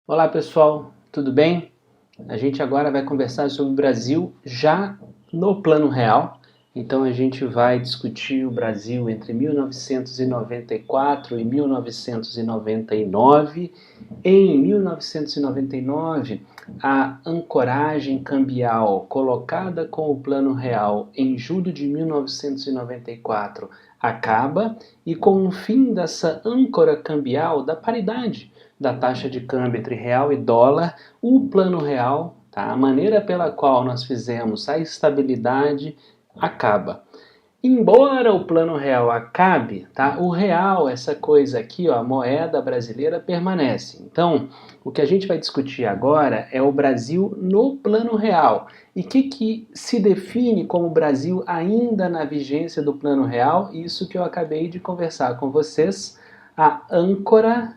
Olá pessoal, tudo bem? A gente agora vai conversar sobre o Brasil já no plano real. Então a gente vai discutir o Brasil entre 1994 e 1999. Em 1999, a ancoragem cambial colocada com o plano real em julho de 1994 acaba, e com o fim dessa âncora cambial da paridade da taxa de câmbio entre real e dólar, o plano real, tá? A maneira pela qual nós fizemos a estabilidade acaba. Embora o plano real acabe, tá? O real, essa coisa aqui, ó, a moeda brasileira permanece. Então, o que a gente vai discutir agora é o Brasil no plano real. E o que se define como Brasil ainda na vigência do plano real? Isso que eu acabei de conversar com vocês, a âncora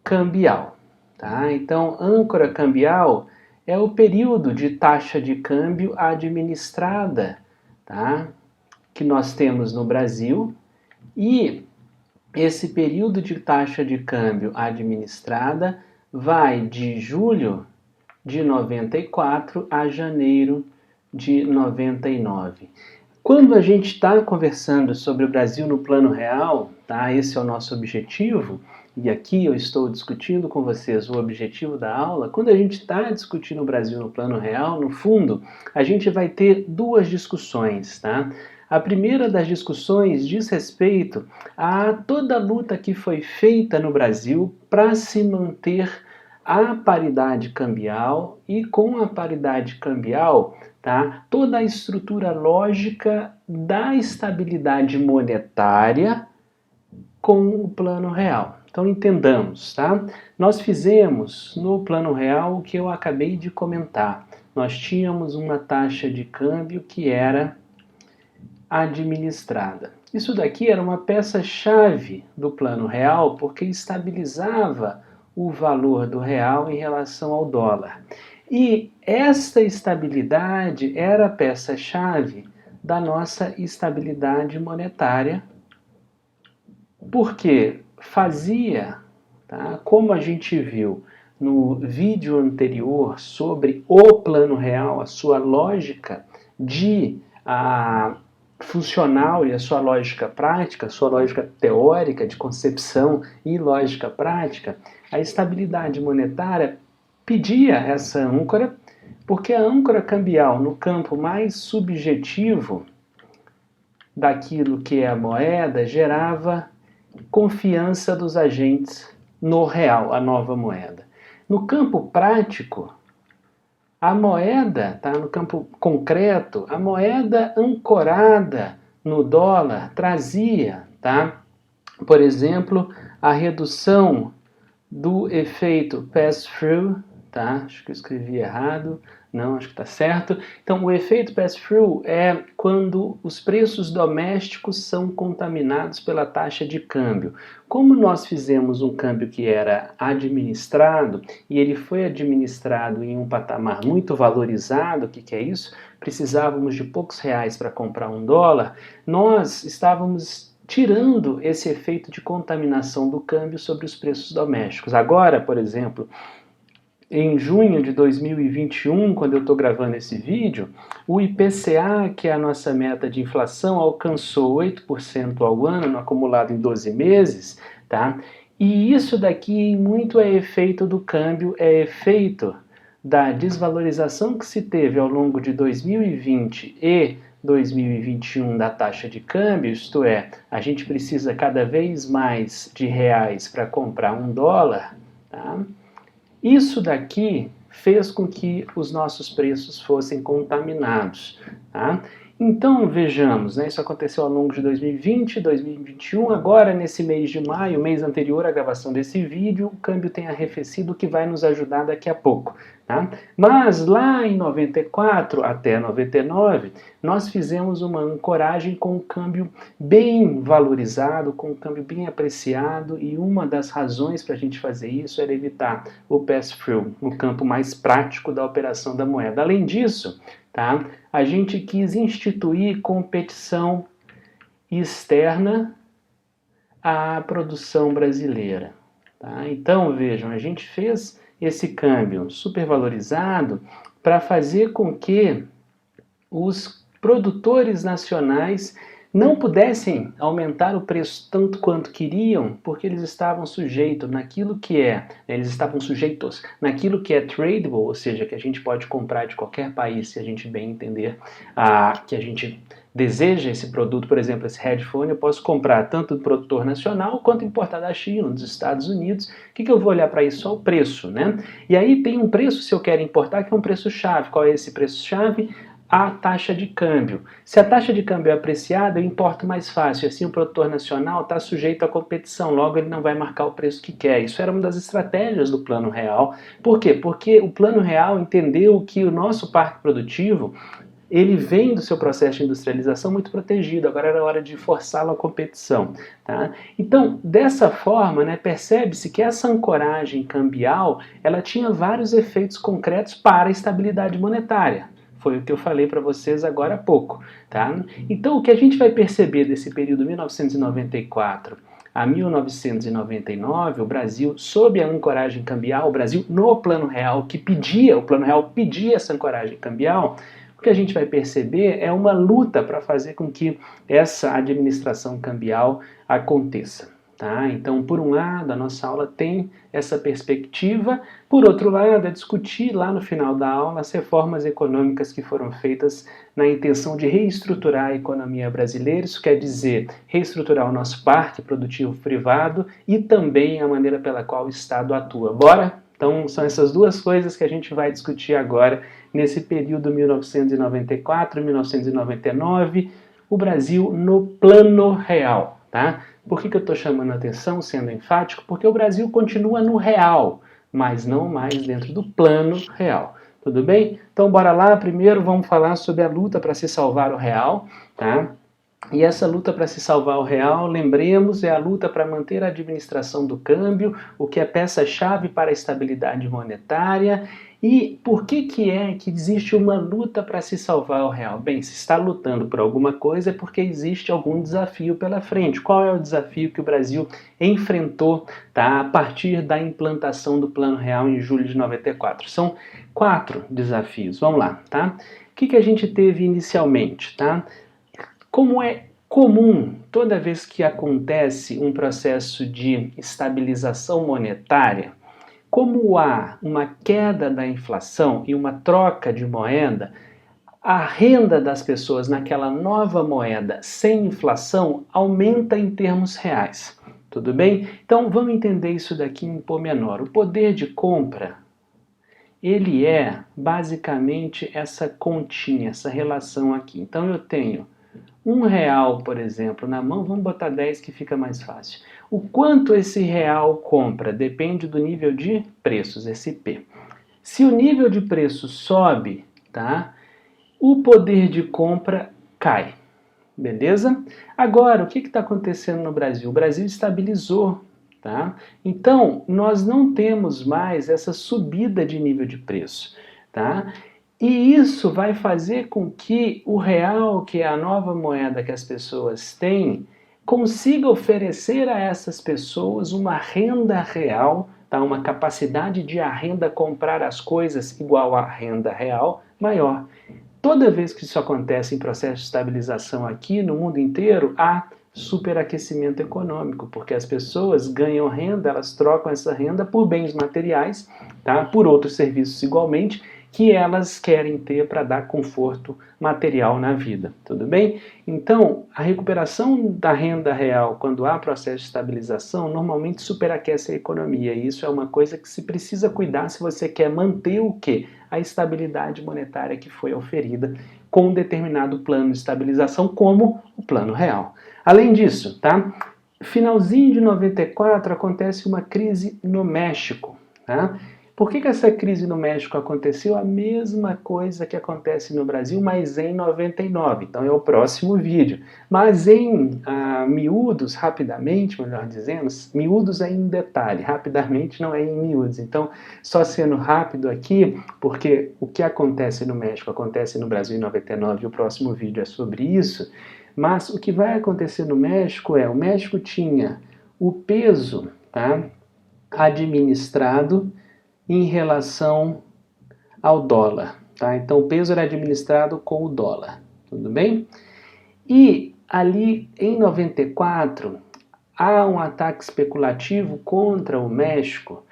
cambial. Tá? Então, âncora cambial é o período de taxa de câmbio administrada, tá? Que nós temos no Brasil, e esse período de taxa de câmbio administrada vai de julho de 94 a janeiro de 99. Quando a gente está conversando sobre o Brasil no plano real, tá? Esse é o nosso objetivo, e aqui eu estou discutindo com vocês o objetivo da aula. Quando a gente está discutindo o Brasil no plano real, no fundo, a gente vai ter duas discussões, tá? A primeira das discussões diz respeito a toda a luta que foi feita no Brasil para se manter a paridade cambial, e com a paridade cambial, tá, toda a estrutura lógica da estabilidade monetária com o plano real. Então entendamos, tá? Nós fizemos no plano real o que eu acabei de comentar. Nós tínhamos uma taxa de câmbio que era administrada. Isso daqui era uma peça-chave do plano real, porque estabilizava o valor do real em relação ao dólar. E esta estabilidade era a peça-chave da nossa estabilidade monetária, porque fazia, tá, como a gente viu no vídeo anterior sobre o plano real, a sua lógica de funcional e a sua lógica prática, a sua lógica teórica de concepção e lógica prática, a estabilidade monetária pedia essa âncora, porque a âncora cambial no campo mais subjetivo daquilo que é a moeda gerava confiança dos agentes no real, a nova moeda. No campo prático, a moeda, tá, no campo concreto, a moeda ancorada no dólar trazia, tá, por exemplo, a redução do efeito pass-through, tá? Acho que eu escrevi errado. Não, acho que está certo. Então, o efeito pass-through é quando os preços domésticos são contaminados pela taxa de câmbio. Como nós fizemos um câmbio que era administrado, e ele foi administrado em um patamar muito valorizado, o que é isso? Precisávamos de poucos reais para comprar um dólar, nós estávamos tirando esse efeito de contaminação do câmbio sobre os preços domésticos. Agora, por exemplo, em junho de 2021, quando eu estou gravando esse vídeo, o IPCA, que é a nossa meta de inflação, alcançou 8% ao ano, no acumulado em 12 meses, tá? E isso daqui muito é efeito do câmbio, é efeito da desvalorização que se teve ao longo de 2020 e 2021 da taxa de câmbio, isto é, a gente precisa cada vez mais de reais para comprar um dólar, tá? Isso daqui fez com que os nossos preços fossem contaminados, tá? Então, vejamos, né, isso aconteceu ao longo de 2020, 2021, agora nesse mês de maio, mês anterior à gravação desse vídeo, o câmbio tem arrefecido, que vai nos ajudar daqui a pouco. Tá? Mas lá em 94 até 99, nós fizemos uma ancoragem com o câmbio bem valorizado, com o câmbio bem apreciado, e uma das razões para a gente fazer isso era evitar o pass-through, no campo mais prático da operação da moeda. Além disso, tá, a gente quis instituir competição externa à produção brasileira. Tá? Então, vejam, a gente fez esse câmbio supervalorizado para fazer com que os produtores nacionais não pudessem aumentar o preço tanto quanto queriam, porque eles estavam sujeitos naquilo que é, eles estavam sujeitos naquilo que é tradable, ou seja, que a gente pode comprar de qualquer país se a gente bem entender que a gente deseja esse produto. Por exemplo, esse headphone eu posso comprar tanto do produtor nacional quanto importar da China, dos Estados Unidos. O que eu vou olhar para isso? Só o preço, né? E aí tem um preço, se eu quero importar, que é um preço-chave. Qual é esse preço-chave? A taxa de câmbio. Se a taxa de câmbio é apreciada, eu importo mais fácil. Assim, o produtor nacional está sujeito à competição, logo ele não vai marcar o preço que quer. Isso era uma das estratégias do Plano Real. Por quê? Porque o Plano Real entendeu que o nosso parque produtivo ele vem do seu processo de industrialização muito protegido, agora era hora de forçá-lo à competição. Tá? Então, dessa forma, né, percebe-se que essa ancoragem cambial ela tinha vários efeitos concretos para a estabilidade monetária. Foi o que eu falei para vocês agora há pouco. Tá? Então, o que a gente vai perceber desse período 1994 a 1999, o Brasil, sob a ancoragem cambial, o Brasil no Plano Real, o Plano Real pedia essa ancoragem cambial, o que a gente vai perceber é uma luta para fazer com que essa administração cambial aconteça. Tá? Então, por um lado, a nossa aula tem essa perspectiva, por outro lado, é discutir lá no final da aula as reformas econômicas que foram feitas na intenção de reestruturar a economia brasileira, isso quer dizer reestruturar o nosso parque produtivo privado e também a maneira pela qual o Estado atua. Bora? Então, são essas duas coisas que a gente vai discutir agora nesse período 1994-1999, o Brasil no Plano Real. Tá? Por que eu estou chamando a atenção, sendo enfático? Porque o Brasil continua no real, mas não mais dentro do Plano Real. Tudo bem? Então, bora lá. Primeiro vamos falar sobre a luta para se salvar o real. Tá? E essa luta para se salvar o real, lembremos, é a luta para manter a administração do câmbio, o que é peça-chave para a estabilidade monetária. E por que é que existe uma luta para se salvar o real? Bem, se está lutando por alguma coisa é porque existe algum desafio pela frente. Qual é o desafio que o Brasil enfrentou, tá, a partir da implantação do Plano Real em julho de 94? São 4 desafios. Vamos lá, tá? O que a gente teve inicialmente, tá? Como é comum, toda vez que acontece um processo de estabilização monetária, como há uma queda da inflação e uma troca de moeda, a renda das pessoas naquela nova moeda sem inflação aumenta em termos reais. Tudo bem? Então vamos entender isso daqui em pormenor. O poder de compra, ele é basicamente essa continha, essa relação aqui. Então eu tenho R$1, por exemplo, na mão, vamos botar 10 que fica mais fácil. O quanto esse real compra depende do nível de preços, esse P. Se o nível de preço sobe, tá, o poder de compra cai. Beleza? Agora, o que está acontecendo no Brasil? O Brasil estabilizou. Tá? Então, nós não temos mais essa subida de nível de preço. Tá? E isso vai fazer com que o real, que é a nova moeda que as pessoas têm, consiga oferecer a essas pessoas uma renda real, tá? Uma capacidade de a renda comprar as coisas igual à renda real maior. Toda vez que isso acontece em processo de estabilização aqui no mundo inteiro, há superaquecimento econômico, porque as pessoas ganham renda, elas trocam essa renda por bens materiais, tá? Por outros serviços igualmente, que elas querem ter para dar conforto material na vida, tudo bem? Então, a recuperação da renda real, quando há processo de estabilização, normalmente superaquece a economia, e isso é uma coisa que se precisa cuidar se você quer manter o quê? A estabilidade monetária que foi oferida com um determinado plano de estabilização, como o Plano Real. Além disso, tá? Finalzinho de 94 acontece uma crise no México, tá? Por que essa crise no México aconteceu? A mesma coisa que acontece no Brasil, mas em 99. Então é o próximo vídeo. Mas em miúdos, rapidamente, melhor dizendo, miúdos é em detalhe, rapidamente não é em miúdos. Então, só sendo rápido aqui, porque o que acontece no México acontece no Brasil em 99 e o próximo vídeo é sobre isso. Mas o que vai acontecer no México o México tinha o peso, tá, administrado em relação ao dólar, tá? Então o peso era administrado com o dólar, tudo bem? E ali em 94 há um ataque especulativo contra o México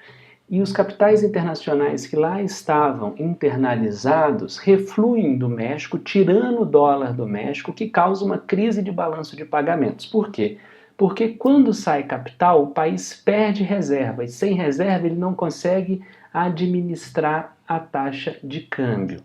e os capitais internacionais que lá estavam internalizados refluem do México, tirando o dólar do México, que causa uma crise de balanço de pagamentos. Por quê? Porque quando sai capital, o país perde reserva, e sem reserva ele não consegue administrar a taxa de câmbio.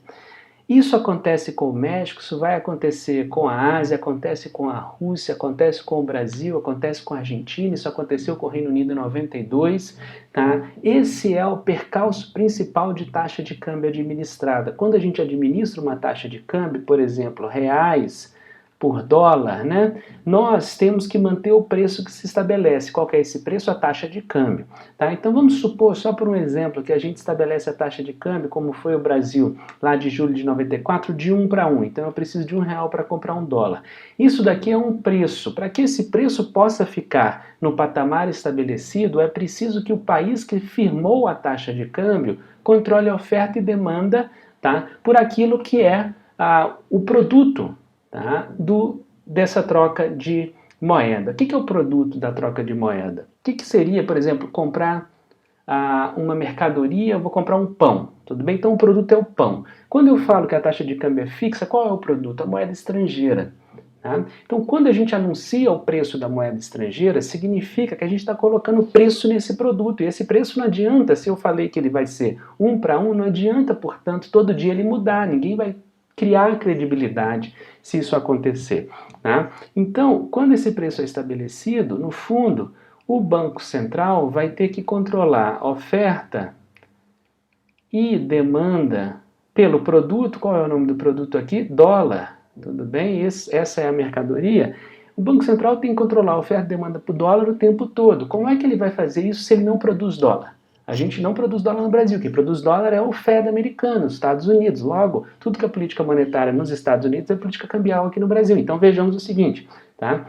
Isso acontece com o México, isso vai acontecer com a Ásia, acontece com a Rússia, acontece com o Brasil, acontece com a Argentina, isso aconteceu com o Reino Unido em 92, tá? Esse é o percalço principal de taxa de câmbio administrada. Quando a gente administra uma taxa de câmbio, por exemplo, reais por dólar, né? Nós temos que manter o preço que se estabelece. Qual que é esse preço? A taxa de câmbio. Tá? Então vamos supor, só por um exemplo, que a gente estabelece a taxa de câmbio, como foi o Brasil, lá de julho de 94, de 1 para 1. Então eu preciso de R$1 para comprar $1. Isso daqui é um preço. Para que esse preço possa ficar no patamar estabelecido, é preciso que o país que firmou a taxa de câmbio controle a oferta e demanda, tá? Por aquilo que é o produto, tá? Dessa troca de moeda. O que é o produto da troca de moeda? O que seria, por exemplo, comprar uma mercadoria, eu vou comprar um pão, tudo bem? Então o produto é o pão. Quando eu falo que a taxa de câmbio é fixa, qual é o produto? A moeda estrangeira. Tá? Então quando a gente anuncia o preço da moeda estrangeira, significa que a gente está colocando preço nesse produto, e esse preço não adianta, se eu falei que ele vai ser 1 para 1, não adianta, portanto, todo dia ele mudar, ninguém vai criar credibilidade se isso acontecer. Tá? Então, quando esse preço é estabelecido, no fundo, o Banco Central vai ter que controlar oferta e demanda pelo produto. Qual é o nome do produto aqui? Dólar. Tudo bem? Essa é a mercadoria. O Banco Central tem que controlar a oferta e demanda por dólar o tempo todo. Como é que ele vai fazer isso se ele não produz dólar? A gente não produz dólar no Brasil. Quem produz dólar é o Fed americano, os Estados Unidos. Logo, tudo que é política monetária nos Estados Unidos é política cambial aqui no Brasil. Então vejamos o seguinte, tá?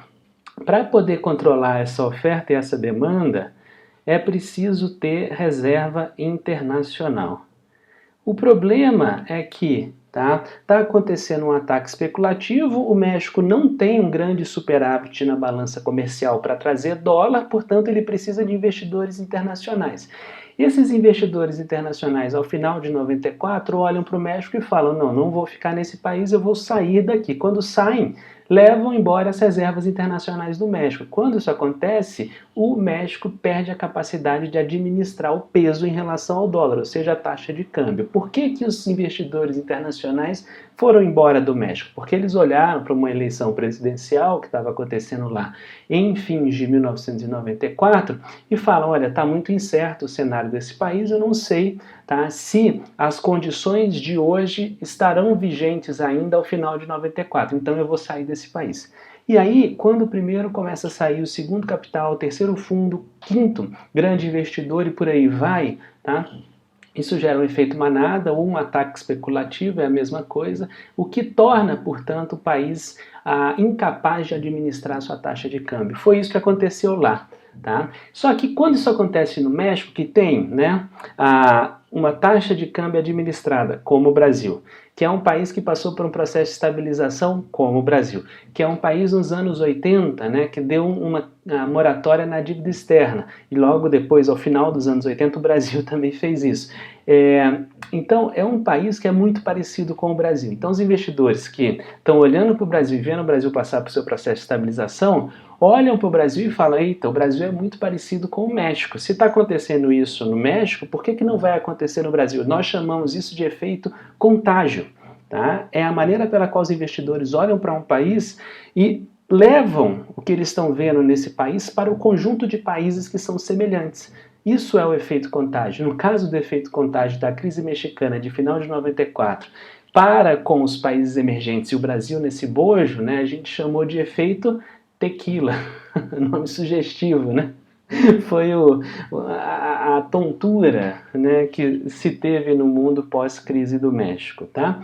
Para poder controlar essa oferta e essa demanda, é preciso ter reserva internacional. O problema é que tá acontecendo um ataque especulativo, o México não tem um grande superávit na balança comercial para trazer dólar, portanto ele precisa de investidores internacionais. Esses investidores internacionais, ao final de 94, olham para o México e falam, não vou ficar nesse país, eu vou sair daqui. Quando saem, levam embora as reservas internacionais do México. Quando isso acontece, o México perde a capacidade de administrar o peso em relação ao dólar, ou seja, a taxa de câmbio. Por que os investidores internacionais foram embora do México? Porque eles olharam para uma eleição presidencial que estava acontecendo lá em fins de 1994 e falam, olha, está muito incerto o cenário desse país, eu não sei, tá, se as condições de hoje estarão vigentes ainda ao final de 94, então eu vou sair desse país. E aí, quando o primeiro começa a sair, o segundo capital, o terceiro fundo, quinto grande investidor e por aí vai, tá? Isso gera um efeito manada ou um ataque especulativo, é a mesma coisa, o que torna, portanto, o país incapaz de administrar sua taxa de câmbio. Foi isso que aconteceu lá. Tá? Só que quando isso acontece no México, que tem, né, uma taxa de câmbio administrada, como o Brasil, que é um país que passou por um processo de estabilização, como o Brasil, que é um país nos anos 80, né, que deu uma moratória na dívida externa, e logo depois, ao final dos anos 80, o Brasil também fez isso. Então, é um país que é muito parecido com o Brasil. Então, os investidores que estão olhando para o Brasil e vendo o Brasil passar por seu processo de estabilização, olham para o Brasil e falam, eita, o Brasil é muito parecido com o México. Se está acontecendo isso no México, por que não vai acontecer no Brasil? Nós chamamos isso de efeito contágio. Tá? É a maneira pela qual os investidores olham para um país e levam o que eles estão vendo nesse país para o conjunto de países que são semelhantes. Isso é o efeito contágio. No caso do efeito contágio da crise mexicana de final de 94, para com os países emergentes e o Brasil nesse bojo, né, a gente chamou de efeito tequila, nome sugestivo, né? Foi a tontura, né, que se teve no mundo pós-crise do México, tá?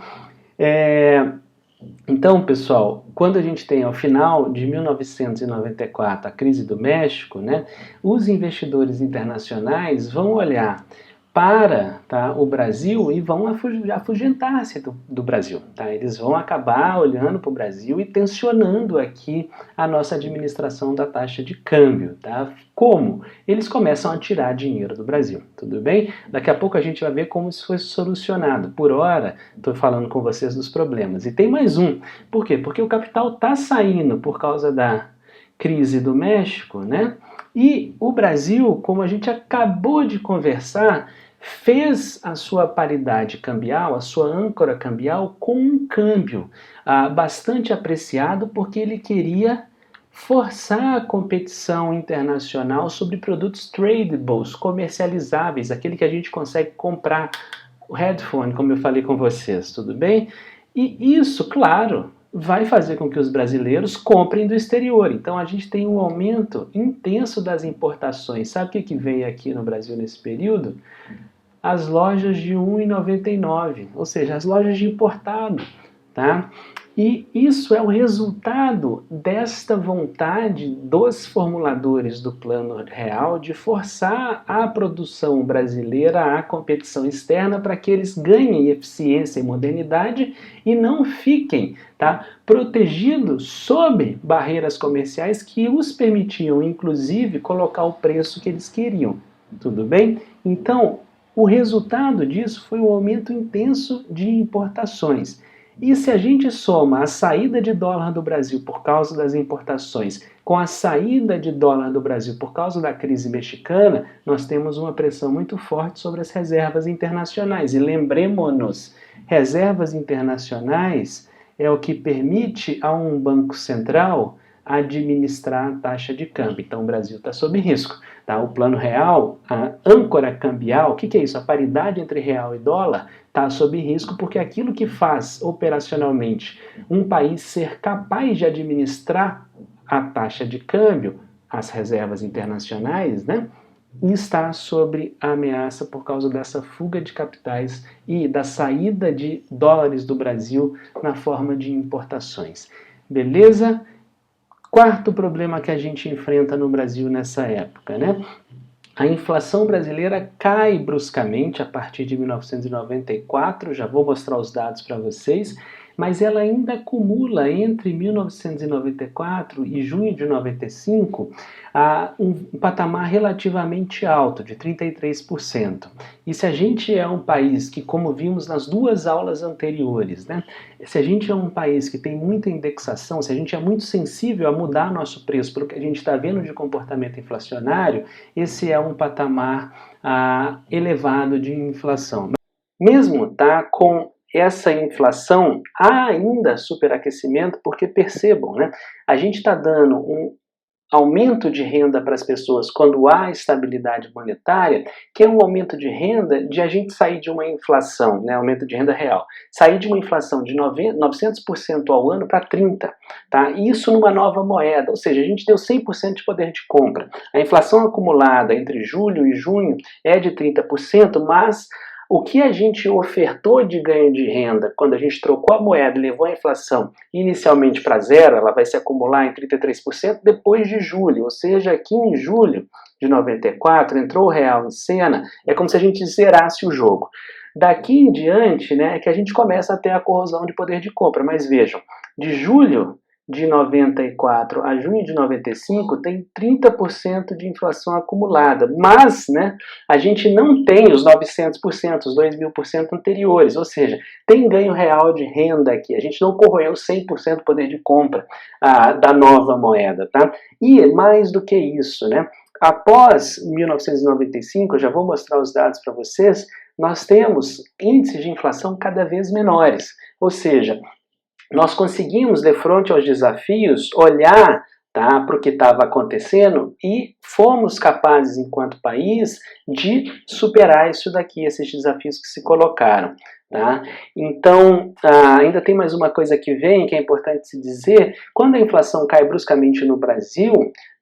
Então, pessoal, quando a gente tem ao final de 1994 a crise do México, né, os investidores internacionais vão olhar para, tá, o Brasil e vão afugentar-se do Brasil. Tá? Eles vão acabar olhando para o Brasil e tensionando aqui a nossa administração da taxa de câmbio. Tá? Como? Eles começam a tirar dinheiro do Brasil, tudo bem? Daqui a pouco a gente vai ver como isso foi solucionado. Por hora, estou falando com vocês dos problemas. E tem mais um. Por quê? Porque o capital está saindo por causa da crise do México, né? E o Brasil, como a gente acabou de conversar, fez a sua paridade cambial, a sua âncora cambial, com um câmbio bastante apreciado, porque ele queria forçar a competição internacional sobre produtos tradables, comercializáveis, aquele que a gente consegue comprar, o headphone, como eu falei com vocês, tudo bem? E isso, claro, vai fazer com que os brasileiros comprem do exterior. Então a gente tem um aumento intenso das importações. Sabe o que veio aqui no Brasil nesse período? As lojas de R$ 1,99, ou seja, as lojas de importado, tá? E isso é o resultado desta vontade dos formuladores do Plano Real de forçar a produção brasileira à competição externa para que eles ganhem eficiência e modernidade e não fiquem, tá, protegidos sob barreiras comerciais que os permitiam, inclusive, colocar o preço que eles queriam. Tudo bem? Então, o resultado disso foi um aumento intenso de importações. E se a gente soma a saída de dólar do Brasil por causa das importações com a saída de dólar do Brasil por causa da crise mexicana, nós temos uma pressão muito forte sobre as reservas internacionais. E lembremos-nos, reservas internacionais é o que permite a um banco central administrar a taxa de câmbio. Então o Brasil está sob risco. Tá? O Plano Real, a âncora cambial, o que é isso? A paridade entre real e dólar está sob risco porque aquilo que faz operacionalmente um país ser capaz de administrar a taxa de câmbio, as reservas internacionais, né, está sob ameaça por causa dessa fuga de capitais e da saída de dólares do Brasil na forma de importações. Beleza? Quarto problema que a gente enfrenta no Brasil nessa época, né? A inflação brasileira cai bruscamente a partir de 1994, já vou mostrar os dados para vocês, mas ela ainda acumula entre 1994 e junho de 95 um patamar relativamente alto, de 33%. E se a gente é um país que, como vimos nas duas aulas anteriores, né, se a gente é um país que tem muita indexação, se a gente é muito sensível a mudar nosso preço pelo que a gente está vendo de comportamento inflacionário, esse é um patamar elevado de inflação. Mesmo tá, com essa inflação, há ainda superaquecimento, porque percebam, né, a gente está dando um aumento de renda para as pessoas quando há estabilidade monetária, que é um aumento de renda de a gente sair de uma inflação, né, aumento de renda real, sair de uma inflação de 900% ao ano para 30%, tá? Isso numa nova moeda, ou seja, a gente deu 100% de poder de compra. A inflação acumulada entre julho e junho é de 30%, mas o que a gente ofertou de ganho de renda quando a gente trocou a moeda e levou a inflação inicialmente para zero, ela vai se acumular em 33% depois de julho, ou seja, aqui em julho de 94 entrou o real em cena, é como se a gente zerasse o jogo. Daqui em diante, né, é que a gente começa a ter a corrosão de poder de compra, mas vejam, de julho de 94 a junho de 95 tem 30% de inflação acumulada, mas, né, a gente não tem os 900%, os 2.000% anteriores, ou seja, tem ganho real de renda aqui, a gente não corroeu 100% do poder de compra da nova moeda, tá? E mais do que isso, né, após 1995, eu já vou mostrar os dados para vocês, nós temos índices de inflação cada vez menores, ou seja, nós conseguimos, de frente aos desafios, olhar, tá, para o que estava acontecendo e fomos capazes, enquanto país, de superar isso daqui, esses desafios que se colocaram. Tá? Então, ainda tem mais uma coisa que vem, que é importante se dizer, quando a inflação cai bruscamente no Brasil,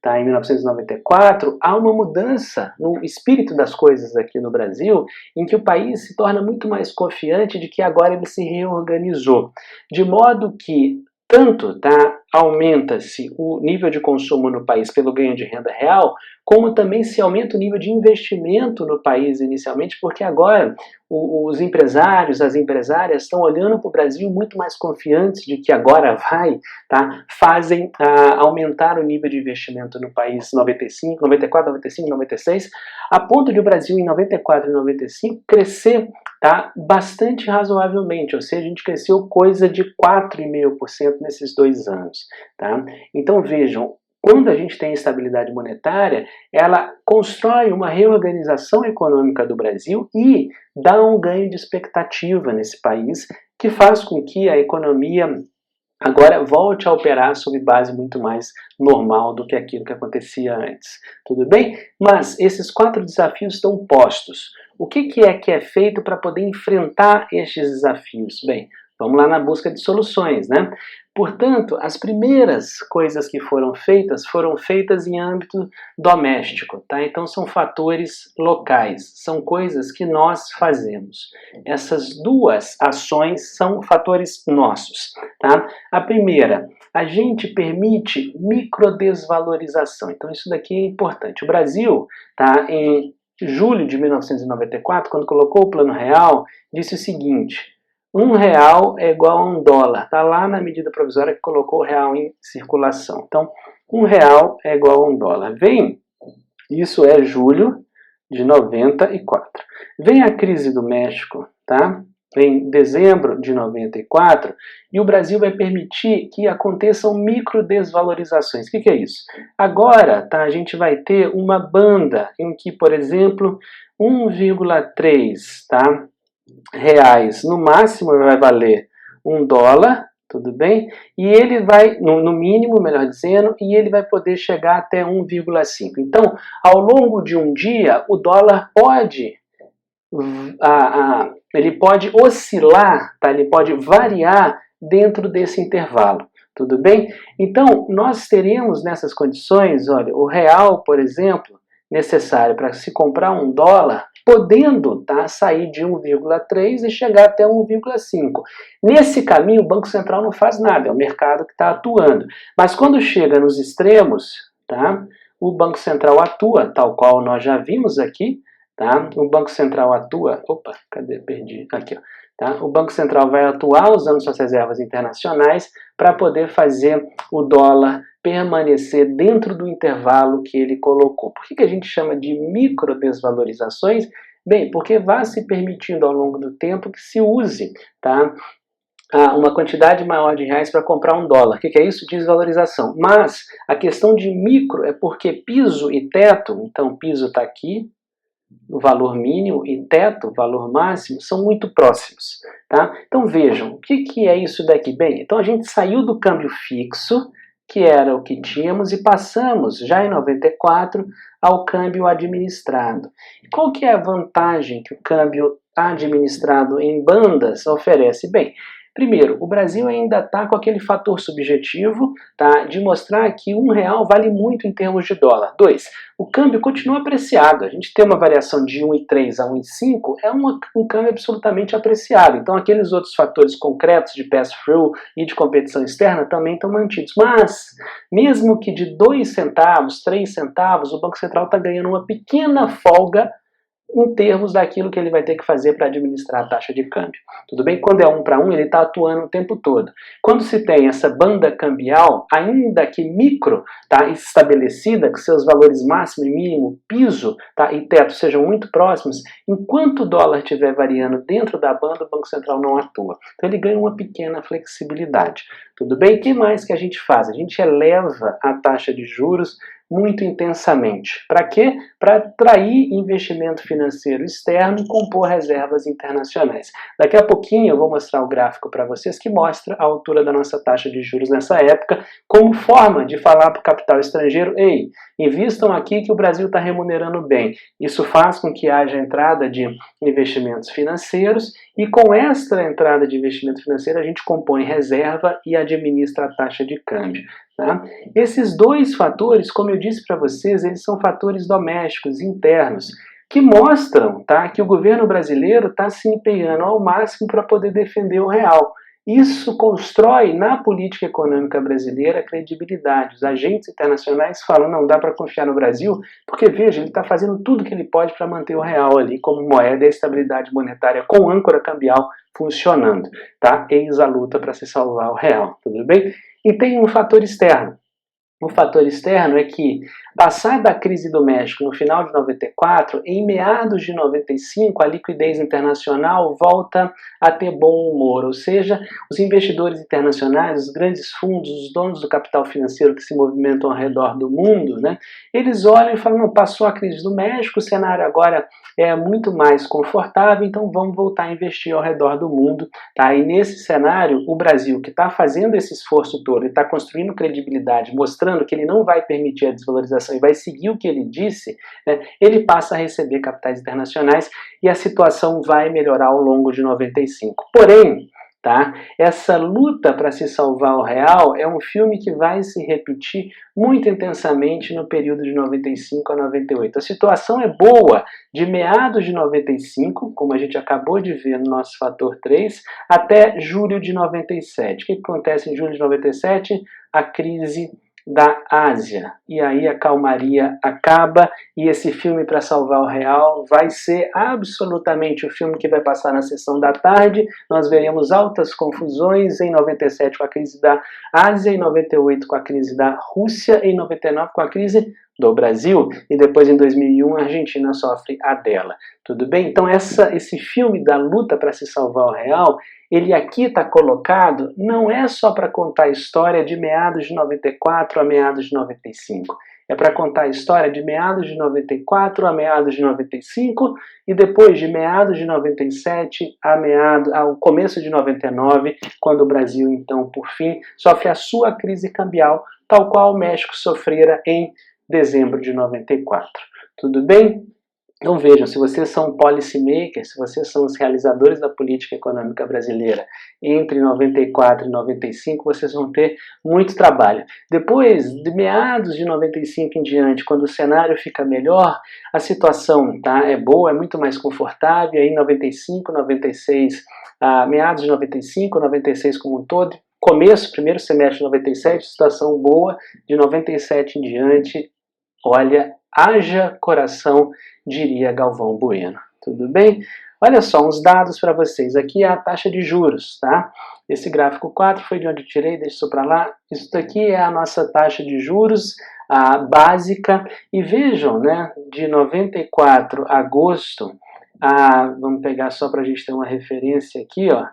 tá, em 1994, há uma mudança no espírito das coisas aqui no Brasil, em que o país se torna muito mais confiante de que agora ele se reorganizou, de modo que tanto, tá, aumenta-se o nível de consumo no país pelo ganho de renda real, como também se aumenta o nível de investimento no país inicialmente, porque agora os empresários, as empresárias estão olhando para o Brasil muito mais confiantes de que agora vai, tá, fazem aumentar o nível de investimento no país 95, 94, 95, 96, a ponto de o Brasil em 94 e 95 crescer, tá, bastante razoavelmente, ou seja, a gente cresceu coisa de 4,5% nesses 2 anos. Tá? Então vejam, quando a gente tem estabilidade monetária, ela constrói uma reorganização econômica do Brasil e dá um ganho de expectativa nesse país, que faz com que a economia agora volte a operar sob base muito mais normal do que aquilo que acontecia antes. Tudo bem? Mas esses 4 desafios estão postos. O que é feito para poder enfrentar estes desafios? Bem, vamos lá na busca de soluções, né? Portanto, as primeiras coisas que foram feitas em âmbito doméstico, tá? Então são fatores locais, são coisas que nós fazemos. Essas 2 ações são fatores nossos, tá? A primeira, a gente permite microdesvalorização. Então isso daqui é importante. O Brasil, tá, em julho de 1994, quando colocou o Plano Real, disse o seguinte: R$1 é igual a $1. Está lá na medida provisória que colocou o real em circulação. Então, R$1 é igual a $1. Isso é julho de 94. Vem a crise do México, tá? Em dezembro de 94, e o Brasil vai permitir que aconteçam microdesvalorizações. O que é isso? Agora, tá, a gente vai ter uma banda em que, por exemplo, 1,3, tá, reais no máximo vai valer $1, tudo bem? E ele vai, no mínimo, melhor dizendo, e ele vai poder chegar até 1,5. Então, ao longo de um dia, o dólar pode ele pode oscilar, tá? Ele pode variar dentro desse intervalo, tudo bem? Então, nós teremos nessas condições, olha, o real, por exemplo, necessário para se comprar $1, podendo, tá, sair de 1,3 e chegar até 1,5. Nesse caminho, o Banco Central não faz nada, é o mercado que está atuando. Mas quando chega nos extremos, tá, o Banco Central atua, tal qual nós já vimos aqui. Tá? O Banco Central atua... Opa, cadê? Perdi. Aqui, ó. Tá? O Banco Central vai atuar usando suas reservas internacionais para poder fazer o dólar permanecer dentro do intervalo que ele colocou. Por que a gente chama de microdesvalorizações? Bem, porque vai se permitindo ao longo do tempo que se use, tá, uma quantidade maior de reais para comprar $1. O que é isso? Desvalorização. Mas a questão de micro é porque piso e teto, então piso está aqui, o valor mínimo, e teto, o valor máximo, são muito próximos. Tá? Então vejam, o que é isso daqui? Bem, então a gente saiu do câmbio fixo, que era o que tínhamos, e passamos, já em 94, ao câmbio administrado. E qual que é a vantagem que o câmbio administrado em bandas oferece? Bem, primeiro, o Brasil ainda está com aquele fator subjetivo, tá, de mostrar que R$1 vale muito em termos de dólar. 2, o câmbio continua apreciado. A gente tem uma variação de 1,3 a 1,5, é um câmbio absolutamente apreciado. Então aqueles outros fatores concretos de pass-through e de competição externa também estão mantidos. Mas, mesmo que de 2 centavos, 3 centavos, o Banco Central está ganhando uma pequena folga em termos daquilo que ele vai ter que fazer para administrar a taxa de câmbio. Tudo bem? Quando é 1 para 1, ele está atuando o tempo todo. Quando se tem essa banda cambial, ainda que micro, tá, estabelecida, que seus valores máximo e mínimo, piso, tá, e teto sejam muito próximos, enquanto o dólar estiver variando dentro da banda, o Banco Central não atua. Então ele ganha uma pequena flexibilidade. Tudo bem? O que mais que a gente faz? A gente eleva a taxa de juros muito intensamente. Para quê? Para atrair investimento financeiro externo e compor reservas internacionais. Daqui a pouquinho eu vou mostrar o gráfico para vocês que mostra a altura da nossa taxa de juros nessa época, como forma de falar para o capital estrangeiro: ei, invistam aqui que o Brasil está remunerando bem. Isso faz com que haja entrada de investimentos financeiros, e com esta entrada de investimento financeiro a gente compõe reserva e administra a taxa de câmbio. Tá? Esses 2 fatores, como eu disse para vocês, eles são fatores domésticos, internos, que mostram, tá, que o governo brasileiro está se empenhando ao máximo para poder defender o real. Isso constrói na política econômica brasileira credibilidade. Os agentes internacionais falam, não dá para confiar no Brasil, porque veja, ele está fazendo tudo que ele pode para manter o real ali como moeda e a estabilidade monetária com âncora cambial funcionando, tá? Eis a luta para se salvar o real, tudo bem? E tem um fator externo. O fator externo é que, passada a crise do México no final de 94, em meados de 95, a liquidez internacional volta a ter bom humor, ou seja, os investidores internacionais, os grandes fundos, os donos do capital financeiro que se movimentam ao redor do mundo, né, eles olham e falam, não, passou a crise do México, o cenário agora é muito mais confortável, então vamos voltar a investir ao redor do mundo. Tá? E nesse cenário, o Brasil, que está fazendo esse esforço todo, está construindo credibilidade, mostrando que ele não vai permitir a desvalorização e vai seguir o que ele disse, né, ele passa a receber capitais internacionais e a situação vai melhorar ao longo de 95. Porém, tá, essa luta para se salvar o real é um filme que vai se repetir muito intensamente no período de 95 a 98. A situação é boa de meados de 95, como a gente acabou de ver no nosso fator 3, até julho de 97. O que acontece em julho de 97? A crise da Ásia. E aí a calmaria acaba e esse filme para salvar o real vai ser absolutamente o filme que vai passar na sessão da tarde. Nós veremos altas confusões em 97 com a crise da Ásia, em 98 com a crise da Rússia, em 99 com a crise do Brasil e depois em 2001 a Argentina sofre a dela. Tudo bem? Então esse filme da luta para se salvar o real, ele aqui está colocado, não é só para contar a história de meados de 94 a meados de 95. É para contar a história de meados de 94 a meados de 95 e depois de meados de 97 ao começo de 99, quando o Brasil, então, por fim, sofre a sua crise cambial, tal qual o México sofrera em dezembro de 94. Tudo bem? Então vejam, se vocês são policymakers, se vocês são os realizadores da política econômica brasileira entre 94 e 95, vocês vão ter muito trabalho. Depois, de meados de 95 em diante, quando o cenário fica melhor, a situação é boa, é muito mais confortável, aí 95, 96, meados de 95, 96 como um todo, primeiro semestre de 97, situação boa, de 97 em diante, olha, haja coração, diria Galvão Bueno. Tudo bem? Olha só, uns dados para vocês. Aqui é a taxa de juros, tá? Esse gráfico 4 foi de onde eu tirei, deixa isso para lá. Isso daqui é a nossa taxa de juros básica. E vejam, né, de 94 a agosto, vamos pegar só para a gente ter uma referência aqui, ó.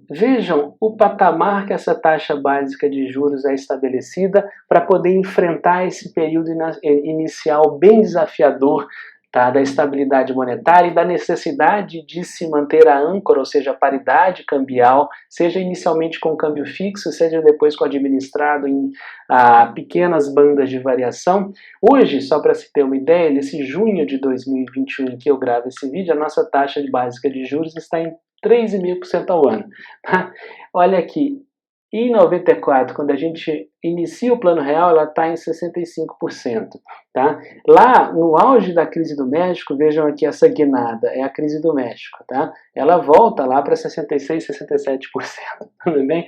Vejam o patamar que essa taxa básica de juros é estabelecida para poder enfrentar esse período inicial bem desafiador, tá, da estabilidade monetária e da necessidade de se manter a âncora, ou seja, a paridade cambial, seja inicialmente com câmbio fixo, seja depois com administrado em pequenas bandas de variação. Hoje, só para se ter uma ideia, nesse junho de 2021 em que eu gravo esse vídeo, a nossa taxa básica de juros está em 3,5% ao ano. Tá? Olha aqui, em 94, quando a gente inicia o Plano Real, ela está em 65%. Tá? Lá, no auge da crise do México, vejam aqui essa guinada, é a crise do México. Tá? Ela volta lá para 66%, 67%. Tudo bem?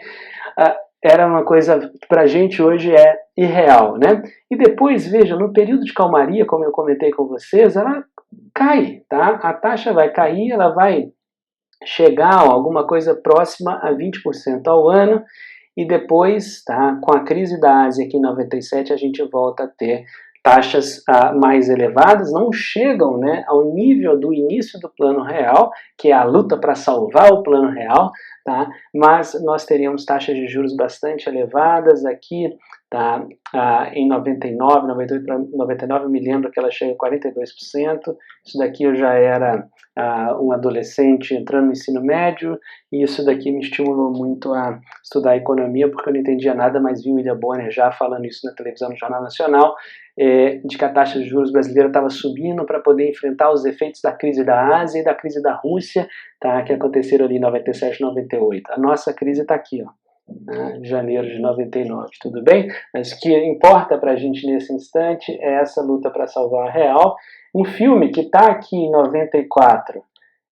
Era uma coisa que para a gente hoje é irreal. Né? E depois, vejam, no período de calmaria, como eu comentei com vocês, ela cai. Tá? A taxa vai cair, ela vai chegar a alguma coisa próxima a 20% ao ano e depois, tá, com a crise da Ásia aqui em 97, a gente volta a ter taxas mais elevadas, não chegam, né, ao nível do início do Plano Real, que é a luta para salvar o Plano Real, tá, mas nós teríamos taxas de juros bastante elevadas aqui, tá, em 99, 98 para 99, eu me lembro que ela chega a 42%, isso daqui eu já era um adolescente entrando no ensino médio, e isso daqui me estimulou muito a estudar economia, porque eu não entendia nada, mas vi o William Bonner já falando isso na televisão, no Jornal Nacional, de que a taxa de juros brasileira estava subindo para poder enfrentar os efeitos da crise da Ásia e da crise da Rússia, tá, que aconteceram ali em 97, 98. A nossa crise está aqui, ó. Janeiro de 99, tudo bem? Mas o que importa para a gente nesse instante é essa luta para salvar a real. Um filme que está aqui em 94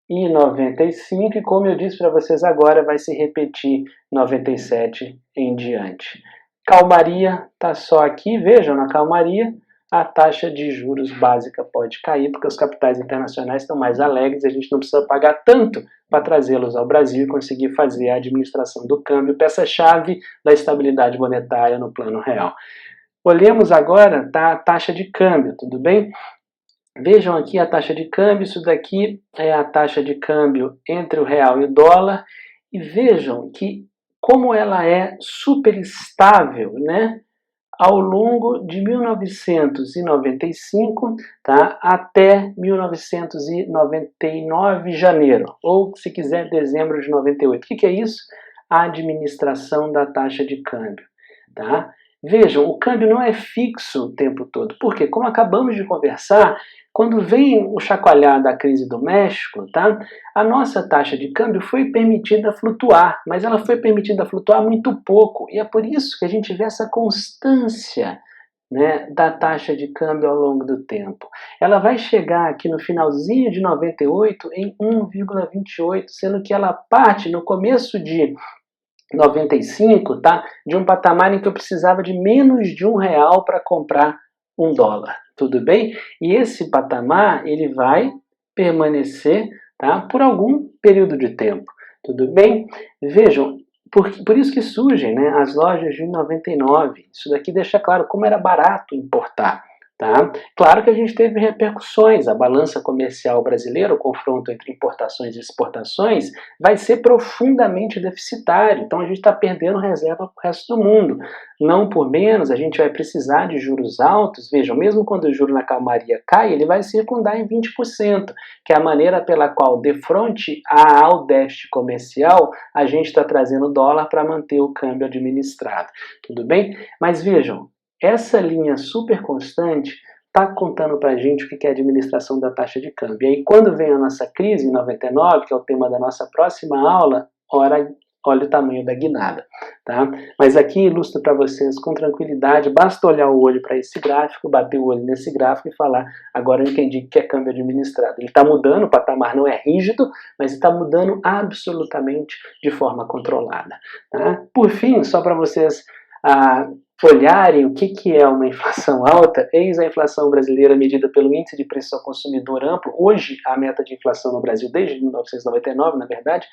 e 95, e como eu disse para vocês agora, vai se repetir 97 em diante. Calmaria está só aqui, vejam, na calmaria a taxa de juros básica pode cair, porque os capitais internacionais estão mais alegres, a gente não precisa pagar tanto para trazê-los ao Brasil e conseguir fazer a administração do câmbio, peça-chave da estabilidade monetária no plano real. Olhemos agora, tá, a taxa de câmbio, tudo bem? Vejam aqui a taxa de câmbio, isso daqui é a taxa de câmbio entre o real e o dólar, e vejam que como ela é super estável, né? Ao longo de 1995, tá, até 1999, janeiro, ou se quiser, dezembro de 98. O que é isso? A administração da taxa de câmbio. Tá? Vejam, o câmbio não é fixo o tempo todo. Por quê? Como acabamos de conversar, quando vem o chacoalhar da crise do México, tá? A nossa taxa de câmbio foi permitida flutuar, mas ela foi permitida flutuar muito pouco. E é por isso que a gente vê essa constância, né, da taxa de câmbio ao longo do tempo. Ela vai chegar aqui no finalzinho de 98 em 1,28, sendo que ela parte no começo de 95, tá? De um patamar em que eu precisava de menos de R$1 para comprar $1, tudo bem? E esse patamar, ele vai permanecer, tá, por algum período de tempo, tudo bem? Vejam, por isso que surgem, né, as lojas de 99, isso daqui deixa claro como era barato importar. Tá? Claro que a gente teve repercussões, a balança comercial brasileira, o confronto entre importações e exportações, vai ser profundamente deficitário, então a gente está perdendo reserva para o resto do mundo. Não por menos, a gente vai precisar de juros altos, vejam, mesmo quando o juro na calmaria cai, ele vai circundar em 20%, que é a maneira pela qual, de frente ao déficit comercial, a gente está trazendo dólar para manter o câmbio administrado, tudo bem? Mas vejam, essa linha super constante está contando para a gente o que é a administração da taxa de câmbio. E aí, quando vem a nossa crise em 99, que é o tema da nossa próxima aula, olha o tamanho da guinada. Tá? Mas aqui ilustro para vocês com tranquilidade, basta olhar o olho para esse gráfico, bater o olho nesse gráfico e falar, agora eu entendi o que é câmbio administrado. Ele está mudando, o patamar não é rígido, mas está mudando absolutamente de forma controlada. Tá? Por fim, só para vocês olharem o que é uma inflação alta, eis a inflação brasileira medida pelo Índice de Preços ao Consumidor Amplo, hoje a meta de inflação no Brasil, desde 1999, na verdade,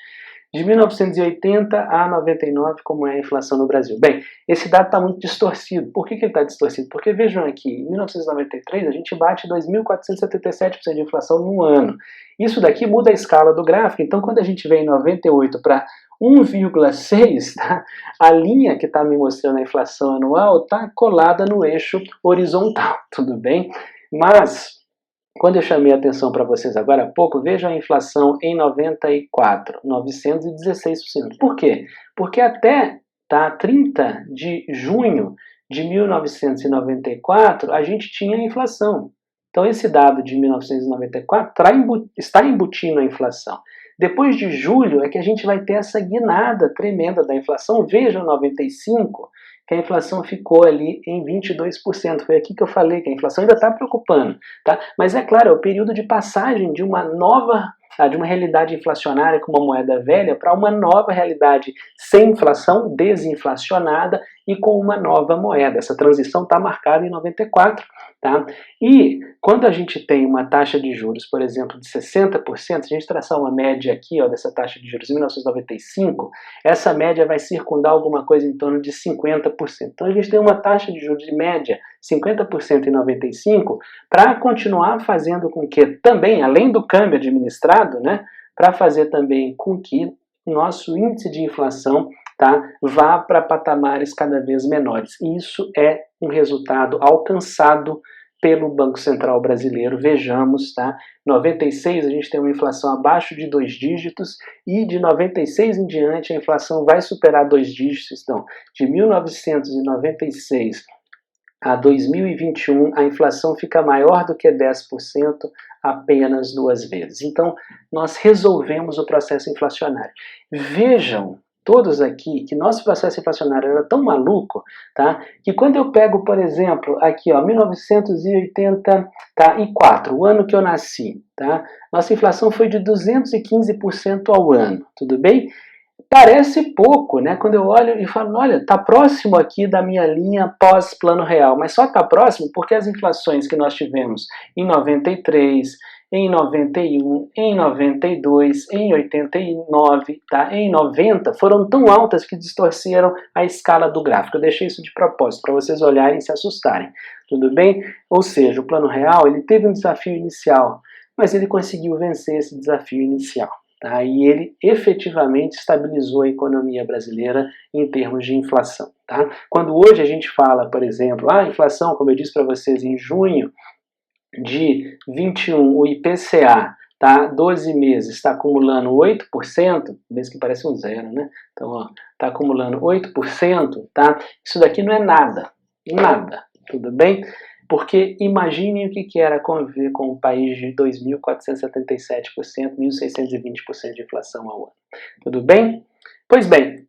de 1980 a 99, como é a inflação no Brasil. Bem, esse dado está muito distorcido. Por que ele está distorcido? Porque vejam aqui, em 1993 a gente bate 2.477% de inflação no ano. Isso daqui muda a escala do gráfico, então quando a gente vem em 98 para 1,6, tá? A linha que está me mostrando a inflação anual está colada no eixo horizontal, tudo bem? Mas, quando eu chamei a atenção para vocês agora há pouco, vejam a inflação em 94, 916%. Por quê? Porque até 30 de junho de 1994, a gente tinha inflação. Então, esse dado de 1994 está embutindo a inflação. Depois de julho é que a gente vai ter essa guinada tremenda da inflação. Vejam 95, que a inflação ficou ali em 22%. Foi aqui que eu falei que a inflação ainda está preocupando. Tá? Mas é claro, é o período de passagem de uma realidade inflacionária com uma moeda velha para uma nova realidade sem inflação, desinflacionada e com uma nova moeda. Essa transição está marcada em 94. Tá? E quando a gente tem uma taxa de juros, por exemplo, de 60%, a gente traçar uma média aqui dessa taxa de juros em 1995, essa média vai circundar alguma coisa em torno de 50%. Então a gente tem uma taxa de juros de média 50% em 95, para continuar fazendo com que também, além do câmbio administrado, né, para fazer também com que o nosso índice de inflação vá para patamares cada vez menores. Isso é um resultado alcançado pelo Banco Central Brasileiro. Vejamos, 96 a gente tem uma inflação abaixo de 2 dígitos e de 96 em diante a inflação vai superar 2 dígitos. Então, de 1996 a 2021 a inflação fica maior do que 10% apenas 2 vezes. Então, nós resolvemos o processo inflacionário. Vejam todos aqui que nosso processo inflacionário era tão maluco, tá? Que quando eu pego, por exemplo, aqui, ó, 1984, o ano que eu nasci, tá? Nossa inflação foi de 215% ao ano, tudo bem? Parece pouco, né? Quando eu olho e falo, olha, está próximo aqui da minha linha pós-Plano Real, mas só está próximo porque as inflações que nós tivemos em 93, em 91, em 92, em 89, tá? Em 90, foram tão altas que distorceram a escala do gráfico. Eu deixei isso de propósito, para vocês olharem e se assustarem, tudo bem? Ou seja, o Plano Real, ele teve um desafio inicial, mas ele conseguiu vencer esse desafio inicial. Tá? E ele efetivamente estabilizou a economia brasileira em termos de inflação. Tá? Quando hoje a gente fala, por exemplo, a inflação, como eu disse para vocês, em junho de 21, o IPCA, tá? 12 meses, está acumulando 8%, mesmo que parece um zero, né? Então, está acumulando 8%, tá? Isso daqui não é nada, tudo bem? Porque imaginem o que era conviver com um país de 2.477%, 1.620% de inflação ao ano. Tudo bem? Pois bem,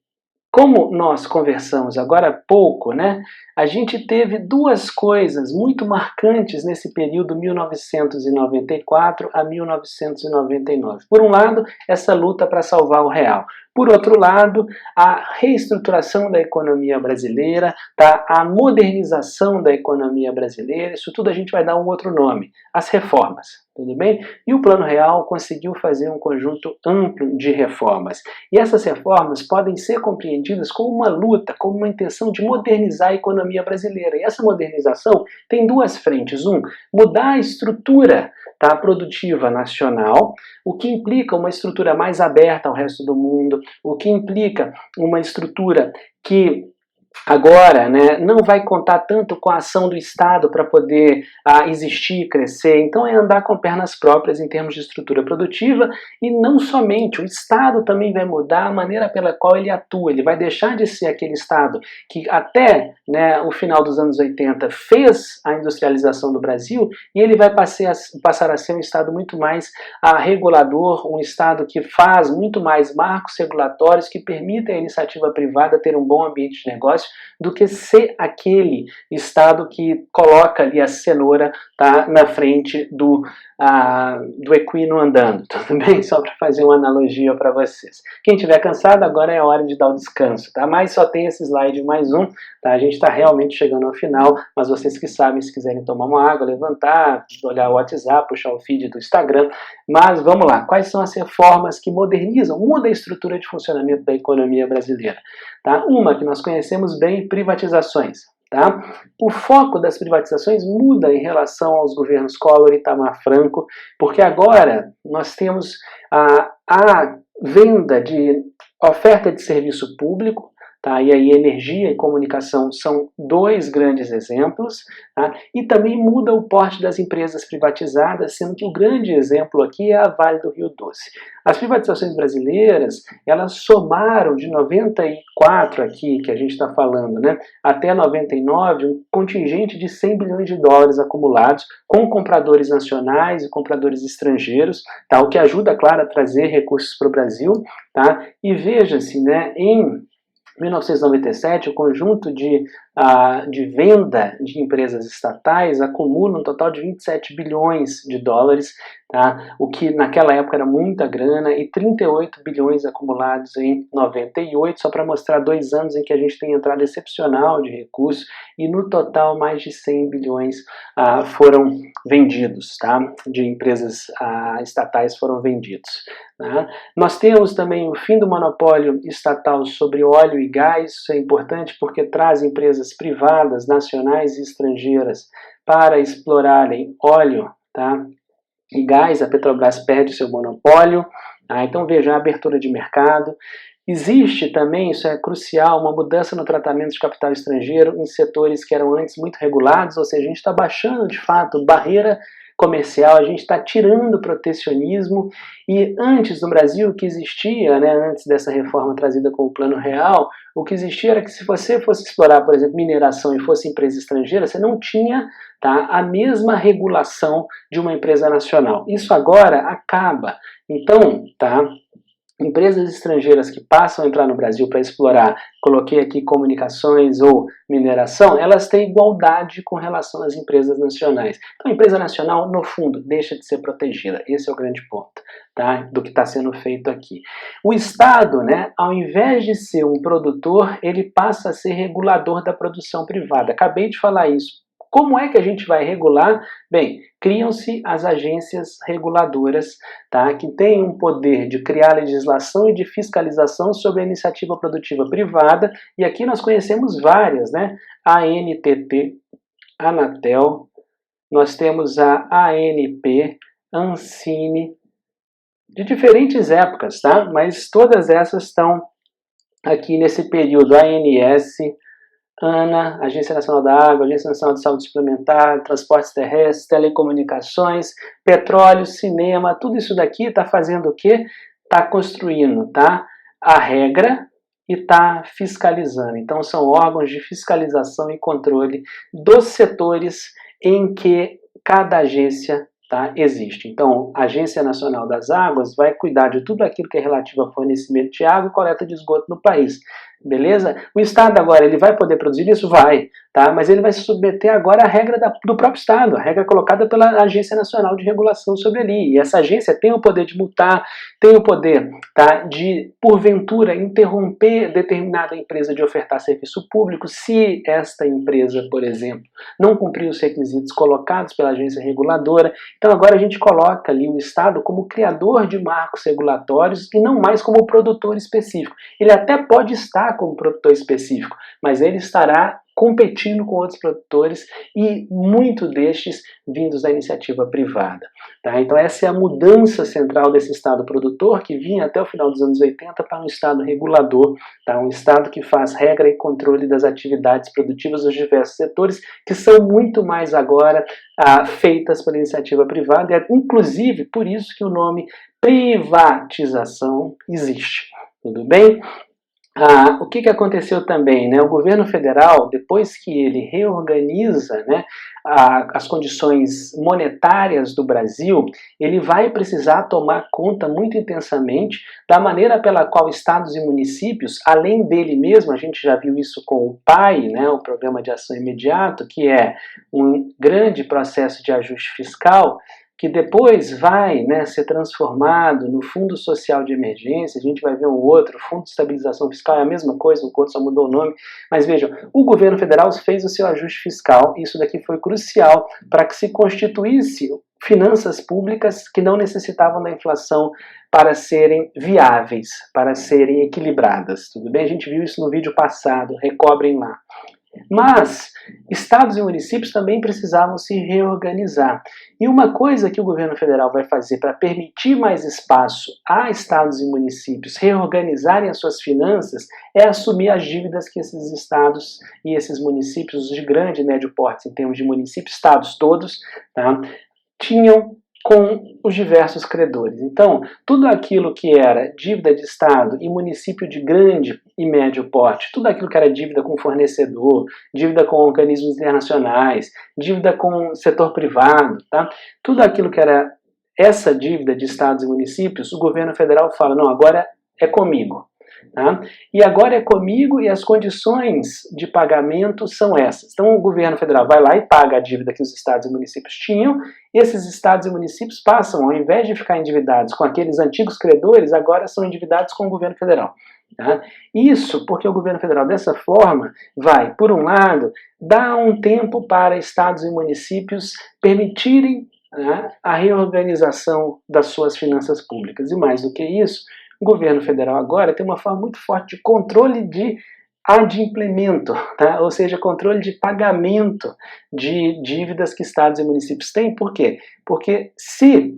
como nós conversamos agora há pouco, né, a gente teve duas coisas muito marcantes nesse período 1994 a 1999. Por um lado, essa luta para salvar o real. Por outro lado, a reestruturação da economia brasileira, tá? A modernização da economia brasileira, isso tudo a gente vai dar um outro nome, as reformas. Tudo bem? E o Plano Real conseguiu fazer um conjunto amplo de reformas. E essas reformas podem ser compreendidas como uma luta, como uma intenção de modernizar a economia brasileira. E essa modernização tem duas frentes. Mudar a estrutura, tá, produtiva nacional, o que implica uma estrutura mais aberta ao resto do mundo, o que implica uma estrutura que agora, né, não vai contar tanto com a ação do Estado para poder existir e crescer. Então é andar com pernas próprias em termos de estrutura produtiva, e não somente, o Estado também vai mudar a maneira pela qual ele atua. Ele vai deixar de ser aquele Estado que até, né, o final dos anos 80 fez a industrialização do Brasil, e ele vai passar a ser um Estado muito mais regulador, um Estado que faz muito mais marcos regulatórios que permitem a iniciativa privada ter um bom ambiente de negócio, do que ser aquele Estado que coloca ali a cenoura, tá, na frente do equino andando, tudo bem? Só para fazer uma analogia para vocês. Quem estiver cansado, agora é a hora de dar o descanso, tá? Mas só tem esse slide mais um, tá? A gente está realmente chegando ao final, mas vocês que sabem, se quiserem tomar uma água, levantar, olhar o WhatsApp, puxar o feed do Instagram. Mas vamos lá, quais são as reformas que modernizam, mudam a estrutura de funcionamento da economia brasileira? Tá? Uma que nós conhecemos bem, privatizações. Tá? O foco das privatizações muda em relação aos governos Collor e Itamar Franco, porque agora nós temos a venda de oferta de serviço público, tá? E aí energia e comunicação são dois grandes exemplos, tá? E também muda o porte das empresas privatizadas, sendo que o grande exemplo aqui é a Vale do Rio Doce. As privatizações brasileiras, elas somaram de 94 aqui, que a gente está falando, né, até 99, um contingente de 100 bilhões de dólares acumulados com compradores nacionais e compradores estrangeiros, tá? O que ajuda, claro, a trazer recursos para o Brasil, tá? E veja-se, né, em 1997, o conjunto de venda de empresas estatais acumula um total de 27 bilhões de dólares, tá? O que naquela época era muita grana, e 38 bilhões acumulados em 98, só para mostrar 2 anos em que a gente tem entrada excepcional de recursos, e no total mais de 100 bilhões foram vendidos, tá? De empresas estatais foram vendidos. Tá? Nós temos também o fim do monopólio estatal sobre óleo e gás. Isso é importante porque traz empresas privadas, nacionais e estrangeiras para explorarem óleo, tá, e gás. A Petrobras perde seu monopólio, tá? Então veja a abertura de mercado. Existe também, isso é crucial, uma mudança no tratamento de capital estrangeiro em setores que eram antes muito regulados, ou seja, a gente está baixando de fato barreira comercial, a gente está tirando protecionismo. E antes no Brasil, o que existia, né, antes dessa reforma trazida com o Plano Real, o que existia era que se você fosse explorar, por exemplo, mineração e fosse empresa estrangeira, você não tinha, tá, a mesma regulação de uma empresa nacional. Isso agora acaba. Então, tá, empresas estrangeiras que passam a entrar no Brasil para explorar, coloquei aqui comunicações ou mineração, elas têm igualdade com relação às empresas nacionais. Então a empresa nacional, no fundo, deixa de ser protegida. Esse é o grande ponto, tá, do que está sendo feito aqui. O Estado, né, ao invés de ser um produtor, ele passa a ser regulador da produção privada. Acabei de falar isso. Como é que a gente vai regular? Bem, criam-se as agências reguladoras, tá, que têm um poder de criar legislação e de fiscalização sobre a iniciativa produtiva privada, e aqui nós conhecemos várias, né? A ANTT, Anatel, nós temos a ANP, Ancine, de diferentes épocas, tá? Mas todas essas estão aqui nesse período, a ANS, ANA, Agência Nacional da Água, Agência Nacional de Saúde Suplementar, Transportes Terrestres, Telecomunicações, Petróleo, Cinema, tudo isso daqui está fazendo o quê? Está construindo, tá, a regra e está fiscalizando. Então são órgãos de fiscalização e controle dos setores em que cada agência, tá, existe. Então, a Agência Nacional das Águas vai cuidar de tudo aquilo que é relativo ao fornecimento de água e coleta de esgoto no país. Beleza? O Estado agora, ele vai poder produzir isso? Vai, tá? Mas ele vai se submeter agora à regra do próprio Estado, a regra colocada pela Agência Nacional de Regulação sobre ali. E essa agência tem o poder de multar, tem o poder, tá, de, porventura, interromper determinada empresa de ofertar serviço público se esta empresa, por exemplo, não cumprir os requisitos colocados pela agência reguladora. Então agora a gente coloca ali o Estado como criador de marcos regulatórios e não mais como produtor específico. Ele até pode estar como produtor específico, mas ele estará competindo com outros produtores e muito destes vindos da iniciativa privada. Tá? Então essa é a mudança central desse Estado produtor que vinha até o final dos anos 80 para um Estado regulador, tá? Um Estado que faz regra e controle das atividades produtivas dos diversos setores, que são muito mais agora feitas pela iniciativa privada, e é inclusive por isso que o nome privatização existe. Tudo bem? O que aconteceu também, né? O governo federal, depois que ele reorganiza, né, as condições monetárias do Brasil, ele vai precisar tomar conta muito intensamente da maneira pela qual estados e municípios, além dele mesmo, a gente já viu isso com o PAI, né, o Programa de Ação Imediato, que é um grande processo de ajuste fiscal, que depois vai, né, ser transformado no Fundo Social de Emergência. A gente vai ver um outro, Fundo de Estabilização Fiscal, é a mesma coisa, o outro só mudou o nome, mas vejam, o governo federal fez o seu ajuste fiscal, e isso daqui foi crucial para que se constituísse finanças públicas que não necessitavam da inflação para serem viáveis, para serem equilibradas, tudo bem? A gente viu isso no vídeo passado, recobrem lá. Mas estados e municípios também precisavam se reorganizar. E uma coisa que o governo federal vai fazer para permitir mais espaço a estados e municípios reorganizarem as suas finanças é assumir as dívidas que esses estados e esses municípios, os de grande e médio porte em termos de municípios, estados todos, tá, tinham com os diversos credores. Então, tudo aquilo que era dívida de Estado e município de grande e médio porte, tudo aquilo que era dívida com fornecedor, dívida com organismos internacionais, dívida com setor privado, tá? Tudo aquilo que era essa dívida de estados e municípios, o governo federal fala, não, agora é comigo. Tá? E agora é comigo e as condições de pagamento são essas. Então o governo federal vai lá e paga a dívida que os estados e municípios tinham, e esses estados e municípios passam, ao invés de ficar endividados com aqueles antigos credores, agora são endividados com o governo federal. Tá? Isso porque o governo federal, dessa forma, vai, por um lado, dar um tempo para estados e municípios permitirem, né, a reorganização das suas finanças públicas. E mais do que isso, o governo federal agora tem uma forma muito forte de controle de adimplemento, tá? Ou seja, controle de pagamento de dívidas que estados e municípios têm. Por quê? Porque se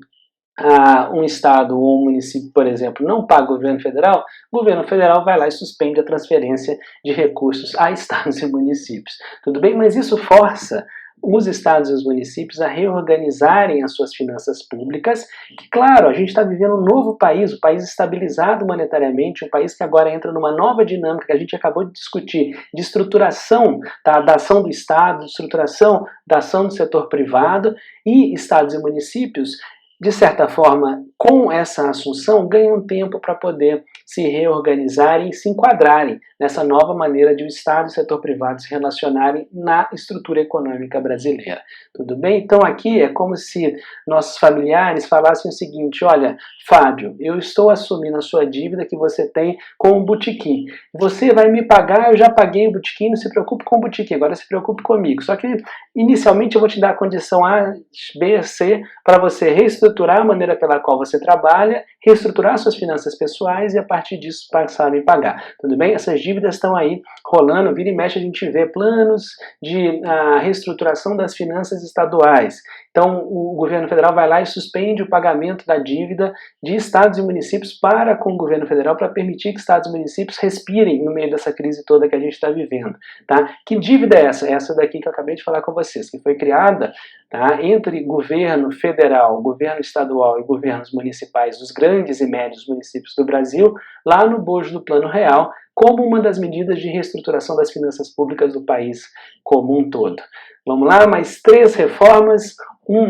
um estado ou um município, por exemplo, não paga o governo federal vai lá e suspende a transferência de recursos a estados e municípios. Tudo bem? Mas isso força os estados e os municípios a reorganizarem as suas finanças públicas, que, claro, a gente está vivendo um novo país, um país estabilizado monetariamente, um país que agora entra numa nova dinâmica que a gente acabou de discutir, de estruturação, tá, da ação do Estado, de estruturação da ação do setor privado, e estados e municípios de certa forma, com essa assunção, ganham tempo para poder se reorganizarem e se enquadrarem nessa nova maneira de o Estado e o setor privado se relacionarem na estrutura econômica brasileira. Tudo bem? Então aqui é como se nossos familiares falassem o seguinte: olha, Fábio, eu estou assumindo a sua dívida que você tem com o botequim. Você vai me pagar, eu já paguei o botequim, não se preocupe com o botequim, agora se preocupe comigo. Só que inicialmente eu vou te dar a condição A, B, C, para você reestruturar a maneira pela qual você trabalha, reestruturar suas finanças pessoais e a partir disso passar a me pagar. Tudo bem? Essas dívidas estão aí rolando, vira e mexe a gente vê planos de reestruturação das finanças estaduais. Então o governo federal vai lá e suspende o pagamento da dívida de estados e municípios para com o governo federal para permitir que estados e municípios respirem no meio dessa crise toda que a gente está vivendo. Tá? Que dívida é essa? Essa daqui que eu acabei de falar com vocês, que foi criada, tá, entre governo federal, governo estadual e governos municipais dos grandes e médios municípios do Brasil, lá no bojo do Plano Real, como uma das medidas de reestruturação das finanças públicas do país como um todo. Vamos lá, mais 3 reformas, uma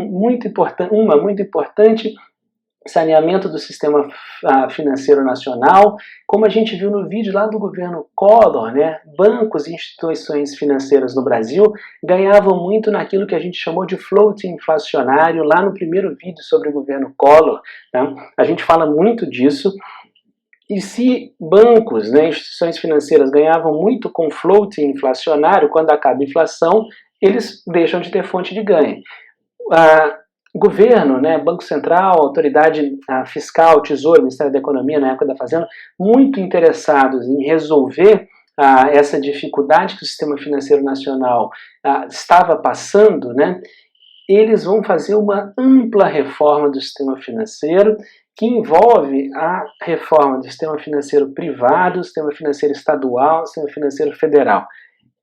muito importante, saneamento do sistema financeiro nacional. Como a gente viu no vídeo lá do governo Collor, né, bancos e instituições financeiras no Brasil ganhavam muito naquilo que a gente chamou de floating inflacionário, lá no primeiro vídeo sobre o governo Collor. Tá? A gente fala muito disso. E se bancos, né, instituições financeiras ganhavam muito com floating inflacionário, quando acaba a inflação, eles deixam de ter fonte de ganho. Governo, né, Banco Central, Autoridade Fiscal, Tesouro, Ministério da Economia, na época da Fazenda, muito interessados em resolver essa dificuldade que o sistema financeiro nacional estava passando, né, eles vão fazer uma ampla reforma do sistema financeiro, que envolve a reforma do sistema financeiro privado, sistema financeiro estadual, sistema financeiro federal.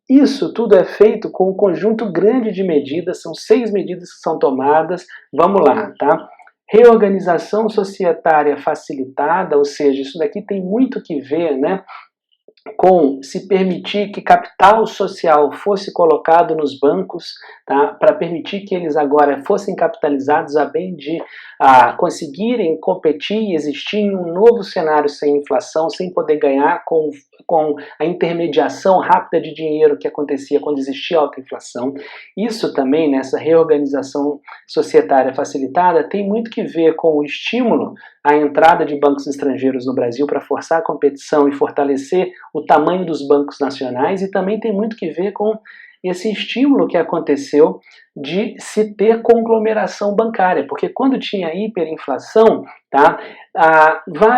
Isso tudo é feito com um conjunto grande de medidas, são 6 medidas que são tomadas. Vamos lá, tá? Reorganização societária facilitada, ou seja, isso daqui tem muito que ver, né, com se permitir que capital social fosse colocado nos bancos, tá, para permitir que eles agora fossem capitalizados a bem de conseguirem competir e existir em um novo cenário sem inflação, sem poder ganhar com a intermediação rápida de dinheiro que acontecia quando existia alta inflação. Isso também, nessa reorganização societária facilitada, tem muito que ver com o estímulo à entrada de bancos estrangeiros no Brasil para forçar a competição e fortalecer o tamanho dos bancos nacionais, e também tem muito que ver com esse estímulo que aconteceu de se ter conglomeração bancária, porque quando tinha hiperinflação, tá,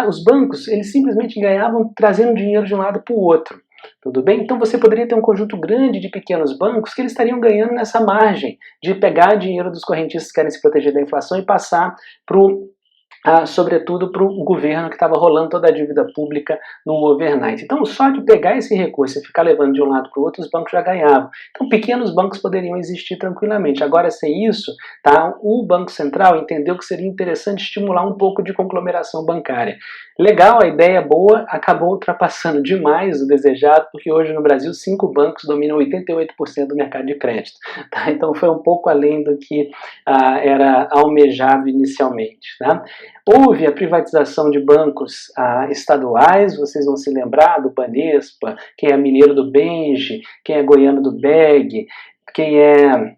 os bancos eles simplesmente ganhavam trazendo dinheiro de um lado para o outro. Tudo bem? Então você poderia ter um conjunto grande de pequenos bancos que eles estariam ganhando nessa margem de pegar dinheiro dos correntistas que querem se proteger da inflação e passar para sobretudo para o governo que estava rolando toda a dívida pública no overnight. Então, só de pegar esse recurso e ficar levando de um lado para o outro, os bancos já ganhavam. Então, pequenos bancos poderiam existir tranquilamente. Agora, sem isso, tá, o Banco Central entendeu que seria interessante estimular um pouco de conglomeração bancária. Legal, a ideia é boa, acabou ultrapassando demais o desejado, porque hoje no Brasil 5 bancos dominam 88% do mercado de crédito. Tá? Então, foi um pouco além do que era almejado inicialmente. Tá? Houve a privatização de bancos estaduais, vocês vão se lembrar do Banespa, quem é mineiro do Benge, quem é goiano do BEG, quem é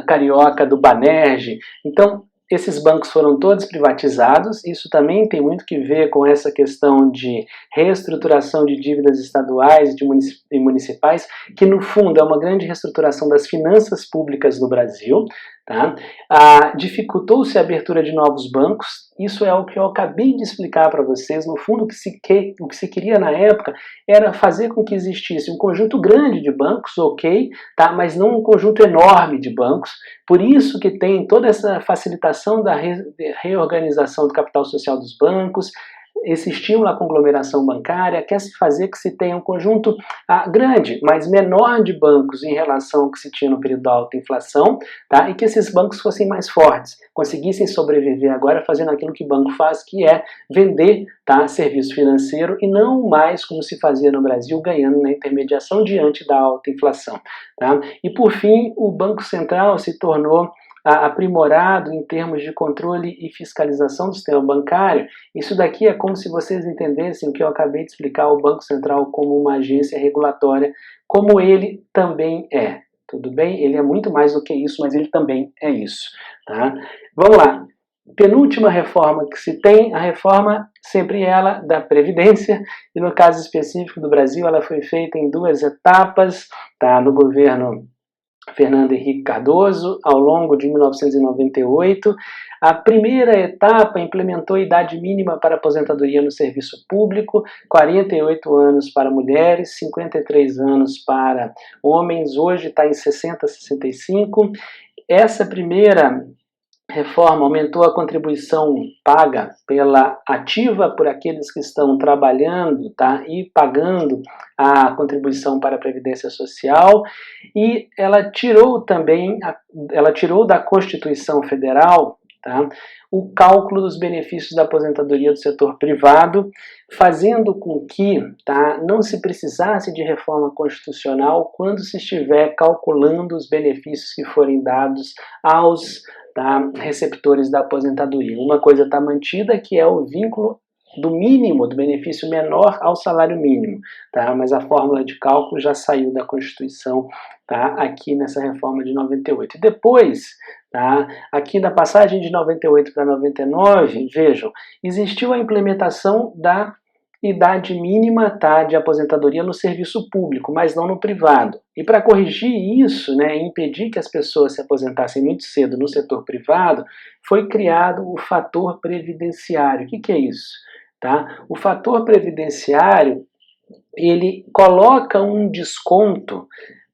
carioca do Banerj. Então, esses bancos foram todos privatizados. Isso também tem muito que ver com essa questão de reestruturação de dívidas estaduais e municipais, que no fundo é uma grande reestruturação das finanças públicas do Brasil. Tá? Dificultou-se a abertura de novos bancos. Isso é o que eu acabei de explicar para vocês. No fundo, o que se queria na época era fazer com que existisse um conjunto grande de bancos, ok, tá? Mas não um conjunto enorme de bancos. Por isso que tem toda essa facilitação da reorganização do capital social dos bancos, esse estímulo à conglomeração bancária, quer se fazer que se tenha um conjunto grande, mas menor de bancos em relação ao que se tinha no período da alta inflação, tá? E que esses bancos fossem mais fortes, conseguissem sobreviver agora fazendo aquilo que o banco faz, que é vender, tá, serviço financeiro, e não mais como se fazia no Brasil, ganhando na intermediação diante da alta inflação. Tá? E por fim, o Banco Central se tornou aprimorado em termos de controle e fiscalização do sistema bancário. Isso daqui é como se vocês entendessem o que eu acabei de explicar, o Banco Central como uma agência regulatória, como ele também é. Tudo bem? Ele é muito mais do que isso, mas ele também é isso. Tá? Vamos lá. Penúltima reforma que se tem, a reforma, sempre ela, da Previdência, e no caso específico do Brasil, ela foi feita em 2 etapas, tá? No governo Fernando Henrique Cardoso, ao longo de 1998. A primeira etapa implementou a idade mínima para aposentadoria no serviço público, 48 anos para mulheres, 53 anos para homens, hoje está em 60, 65. Essa primeira reforma aumentou a contribuição paga pela ativa por aqueles que estão trabalhando, tá, e pagando a contribuição para a Previdência Social, e ela tirou também, ela tirou da Constituição Federal, tá, o cálculo dos benefícios da aposentadoria do setor privado, fazendo com que, tá, não se precisasse de reforma constitucional quando se estiver calculando os benefícios que forem dados aos receptores da aposentadoria. Uma coisa está mantida, que é o vínculo do mínimo, do benefício menor ao salário mínimo, tá? Mas a fórmula de cálculo já saiu da Constituição, tá? Aqui nessa reforma de 98. E depois, tá? Aqui na passagem de 98 para 99, vejam, existiu a implementação da idade mínima, tá, de aposentadoria no serviço público, mas não no privado. E para corrigir isso, né, e impedir que as pessoas se aposentassem muito cedo no setor privado, foi criado o fator previdenciário. O que é isso? Tá? O fator previdenciário, ele coloca um desconto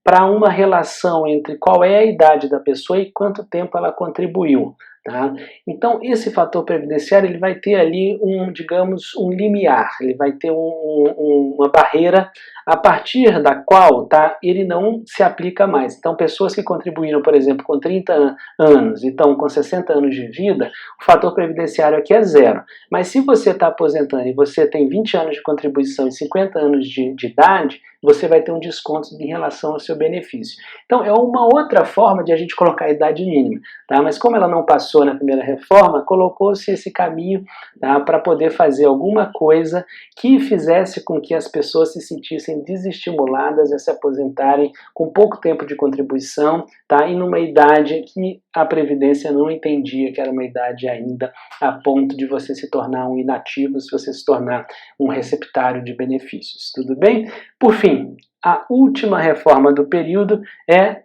para uma relação entre qual é a idade da pessoa e quanto tempo ela contribuiu. Tá? Então, esse fator previdenciário ele vai ter ali digamos, um limiar, ele vai ter uma barreira a partir da qual, tá, ele não se aplica mais. Então, pessoas que contribuíram, por exemplo, com 30 anos e estão com 60 anos de vida, o fator previdenciário aqui é 0. Mas se você está aposentando e você tem 20 anos de contribuição e 50 anos de idade, você vai ter um desconto em relação ao seu benefício. Então, é uma outra forma de a gente colocar a idade mínima, tá? Mas como ela não passou na primeira reforma, colocou-se esse caminho, tá, para poder fazer alguma coisa que fizesse com que as pessoas se sentissem desestimuladas a se aposentarem com pouco tempo de contribuição, tá, e numa idade que a Previdência não entendia que era uma idade ainda a ponto de você se tornar um inativo, se você se tornar um receptário de benefícios. Tudo bem? Por fim, a última reforma do período é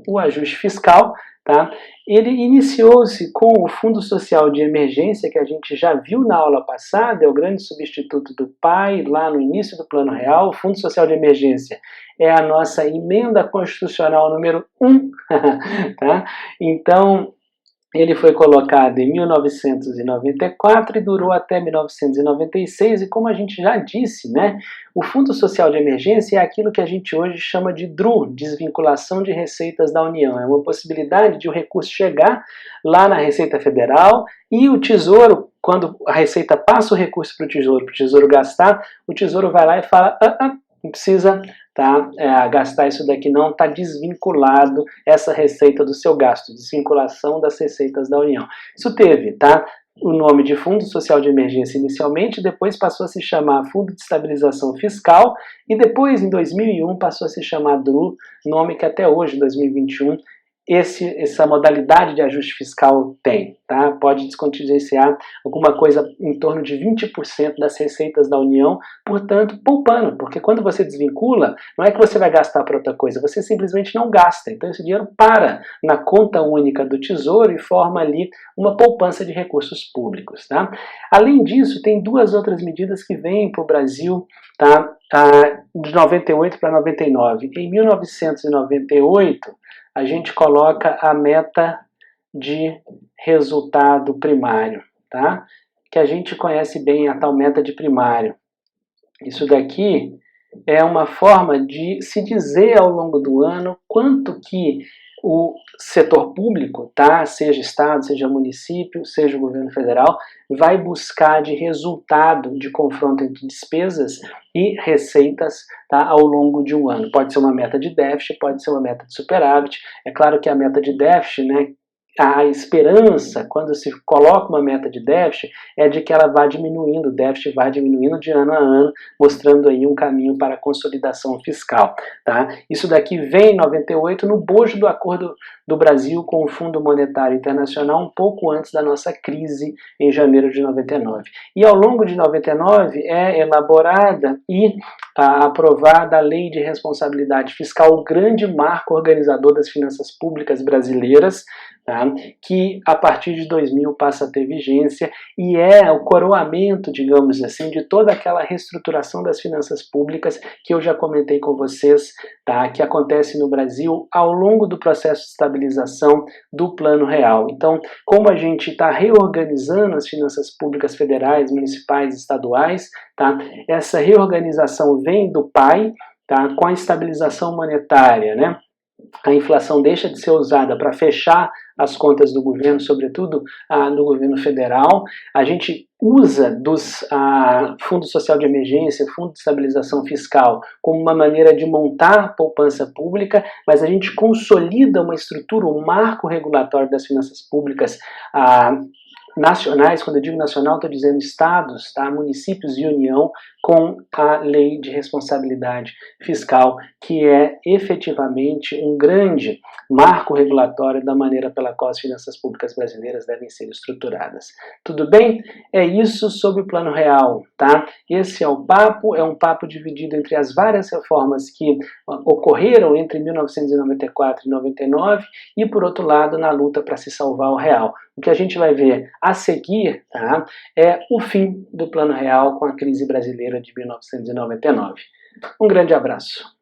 o ajuste fiscal. Tá? Ele iniciou-se com o Fundo Social de Emergência, que a gente já viu na aula passada, é o grande substituto do PAI, lá no início do Plano Real. O Fundo Social de Emergência é a nossa emenda constitucional número 1. Tá? Então, ele foi colocado em 1994 e durou até 1996, e como a gente já disse, né, o Fundo Social de Emergência é aquilo que a gente hoje chama de DRU, Desvinculação de Receitas da União. É uma possibilidade de o recurso chegar lá na Receita Federal e o Tesouro, quando a Receita passa o recurso para o Tesouro gastar, o Tesouro vai lá e fala, não precisa, tá, gastar isso daqui não, está desvinculado essa receita do seu gasto, desvinculação das receitas da União. Isso teve, tá, o nome de Fundo Social de Emergência inicialmente, depois passou a se chamar Fundo de Estabilização Fiscal e depois, em 2001, passou a se chamar DRU, nome que até hoje, 2021, essa modalidade de ajuste fiscal tem, tá? Pode descontingenciar alguma coisa em torno de 20% das receitas da União, portanto, poupando, porque quando você desvincula, não é que você vai gastar para outra coisa, você simplesmente não gasta. Então esse dinheiro para na conta única do Tesouro e forma ali uma poupança de recursos públicos, tá? Além disso, tem 2 outras medidas que vêm para o Brasil, tá? De 98 para 99. Em 1998, a gente coloca a meta de resultado primário, tá? Que a gente conhece bem a tal meta de primário. Isso daqui é uma forma de se dizer ao longo do ano quanto que o setor público, tá? Seja Estado, seja município, seja o governo federal, vai buscar de resultado de confronto entre despesas e receitas, tá, ao longo de um ano. Pode ser uma meta de déficit, pode ser uma meta de superávit. É claro que a meta de déficit, né, a esperança, quando se coloca uma meta de déficit, é de que ela vá diminuindo, o déficit vai diminuindo de ano a ano, mostrando aí um caminho para a consolidação fiscal. Tá? Isso daqui vem em 98 no bojo do acordo do Brasil com o Fundo Monetário Internacional, um pouco antes da nossa crise em janeiro de 99. E ao longo de 99 é elaborada e aprovada a Lei de Responsabilidade Fiscal, o grande marco organizador das finanças públicas brasileiras, tá? Que a partir de 2000 passa a ter vigência e é o coroamento, digamos assim, de toda aquela reestruturação das finanças públicas que eu já comentei com vocês, tá? Que acontece no Brasil ao longo do processo de estabilização do Plano Real. Então, como a gente está reorganizando as finanças públicas federais, municipais, estaduais, tá? Essa reorganização vem do PAI, tá? Com a estabilização monetária, né? A inflação deixa de ser usada para fechar as contas do governo, sobretudo do governo federal. A gente usa dos Fundo Social de Emergência, Fundo de Estabilização Fiscal, como uma maneira de montar poupança pública, mas a gente consolida uma estrutura, um marco regulatório das finanças públicas nacionais. Quando eu digo nacional, estou dizendo estados, tá? Municípios e União, com a Lei de Responsabilidade Fiscal, que é efetivamente um grande marco regulatório da maneira pela qual as finanças públicas brasileiras devem ser estruturadas. Tudo bem? É isso sobre o Plano Real, tá? Esse é um papo dividido entre as várias reformas que ocorreram entre 1994 e 99 e, por outro lado, na luta para se salvar o real. O que a gente vai ver a seguir, tá, é o fim do Plano Real com a crise brasileira de 1999. Um grande abraço.